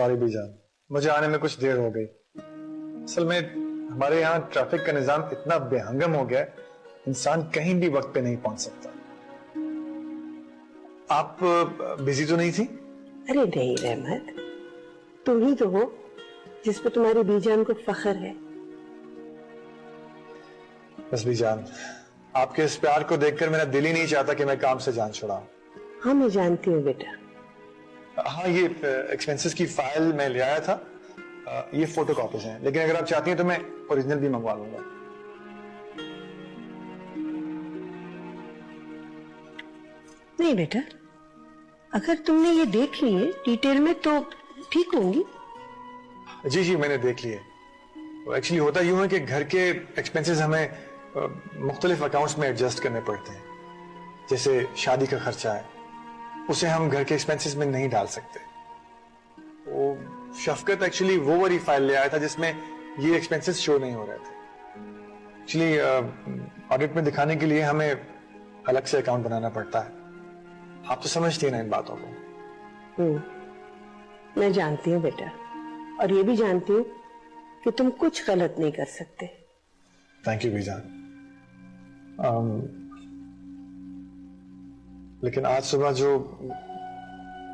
Sorry बीजान, मुझे आने में कुछ देर हो गई। असल में हमारे यहाँ ट्रैफिक का निजाम इतना बेहंगम हो गया है, इंसान कहीं भी वक्त पे नहीं पहुंच सकता। आप बिजी तो नहीं थी? अरे नहीं रहमत, तुम ही तो हो जिस पे तुम्हारी बीजान को फख्र है। बस बीजान, आपके इस प्यार को देखकर मेरा दिल ही नहीं चाहता कि मैं काम से जान छुड़ाऊं। हाँ मैं जानती हूँ बेटा। हाँ, ये एक्सपेंसेस की फाइल मैं ले आया था, ये फोटो कॉपीज हैं, लेकिन अगर आप चाहती हैं तो मैं ओरिजिनल भी मंगवा लूंगा। नहीं बेटा, अगर तुमने ये देख ली है डिटेल में तो ठीक होंगी। जी जी, मैंने देख लिए। एक्चुअली होता यूं है कि घर के एक्सपेंसेस हमें मुख्तलिफ अकाउंट्स में एडजस्ट करने पड़ते हैं। जैसे शादी का खर्चा है, उसे हम घर के एक्सपेंसेस में नहीं डाल सकते। वो शफकत एक्चुअली वो वाली फाइल ले आया था जिसमें ये एक्सपेंसेस शो नहीं हो रहे थे। एक्चुअली ऑडिट में दिखाने के लिए हमें अलग से अकाउंट बनाना पड़ता है। आप तो समझती हैं ना इन बातों को। मैं जानती हूँ बेटा, और ये भी जानती हूँ कि तुम कुछ गलत नहीं कर सकते। Thank you Bijan. लेकिन आज सुबह जो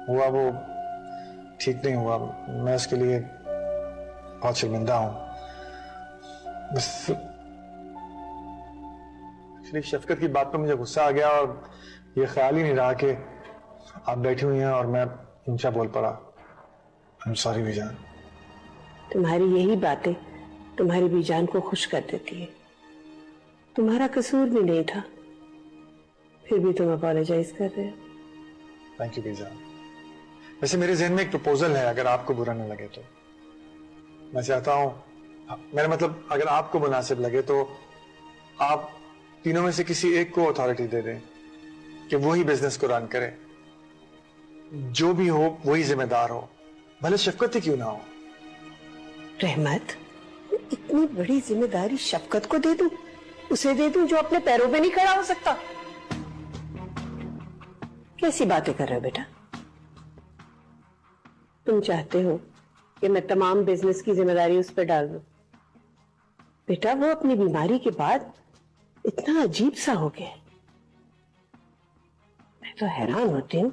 हुआ वो ठीक नहीं हुआ। मैं उसके लिए बहुत शर्मिंदा हूं। बस एक्चुअली शफकत की बात पर मुझे गुस्सा आ गया और ये ख्याल ही नहीं रहा कि आप बैठी हुई हैं और मैं ऊंचा बोल पड़ा। I am sorry Bijan. तुम्हारी यही बातें तुम्हारी बीजान को खुश कर देती है। तुम्हारा कसूर भी नहीं था, फिर भी तुम अपोलोजाइज कर रहे हो। Thank you Bijan. वैसे मेरे जहन में एक प्रपोजल है, अगर आपको बुरा न लगे तो। मैं चाहता हूं, मेरा मतलब अगर आपको मुनासिब लगे तो आप तीनों में से किसी एक को अथॉरिटी दे दें कि वही बिजनेस को रन करे। जो भी हो वही जिम्मेदार हो, भले शफकत ही क्यों ना हो। रहमत, इतनी बड़ी जिम्मेदारी शफकत को दे दूं? उसे दे दूं जो अपने पैरों पे नहीं खड़ा हो सकता? कैसी बातें कर रहे हो बेटा? तुम चाहते हो कि मैं तमाम बिजनेस की जिम्मेदारी उस पर डाल दूं? बेटा वो अपनी बीमारी के बाद इतना अजीब सा हो गया। मैं तो हैरान होती हूँ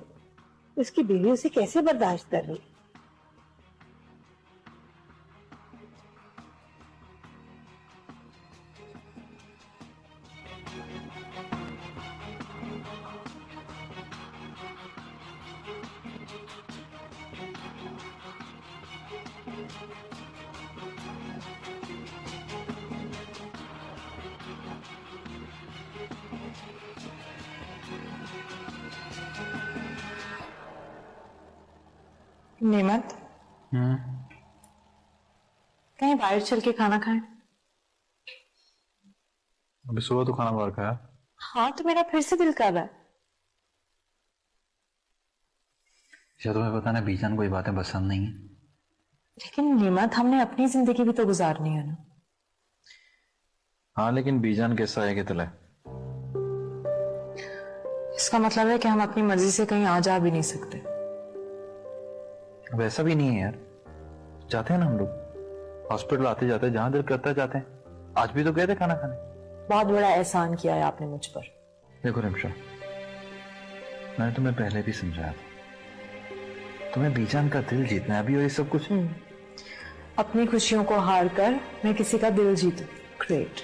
उसकी बीवी उसे कैसे बर्दाश्त कर रही। नेमत, कहीं बाहर चल के खाना खाएं? अभी सुबह तो खाना बाहर खाया। हाँ तो मेरा फिर से दिल कर रहा है। या तुम्हें पता ना बीजान को ये बातें पसंद नहीं है। लेकिन नेमत, हमने अपनी जिंदगी भी तो गुजारनी है ना। हाँ लेकिन बीजान कैसा है कि तले। इसका मतलब है कि हम अपनी मर्जी से कहीं आ जा भी नहीं सकते। वैसा भी नहीं है यार, जाते हैं ना हम लोग हॉस्पिटल, आते जाते जहां दिल करता है जाते हैं। आज भी तो गए थे खाना खाने। बहुत बड़ा एहसान किया है आपने मुझ पर। देखो रिमशा, मैंने तुम्हें पहले भी समझाया था, तुम्हें बीजान का दिल जीतना है अभी, और ये सब कुछ। अपनी खुशियों को हार कर मैं किसी का दिल जीतूं, ग्रेट।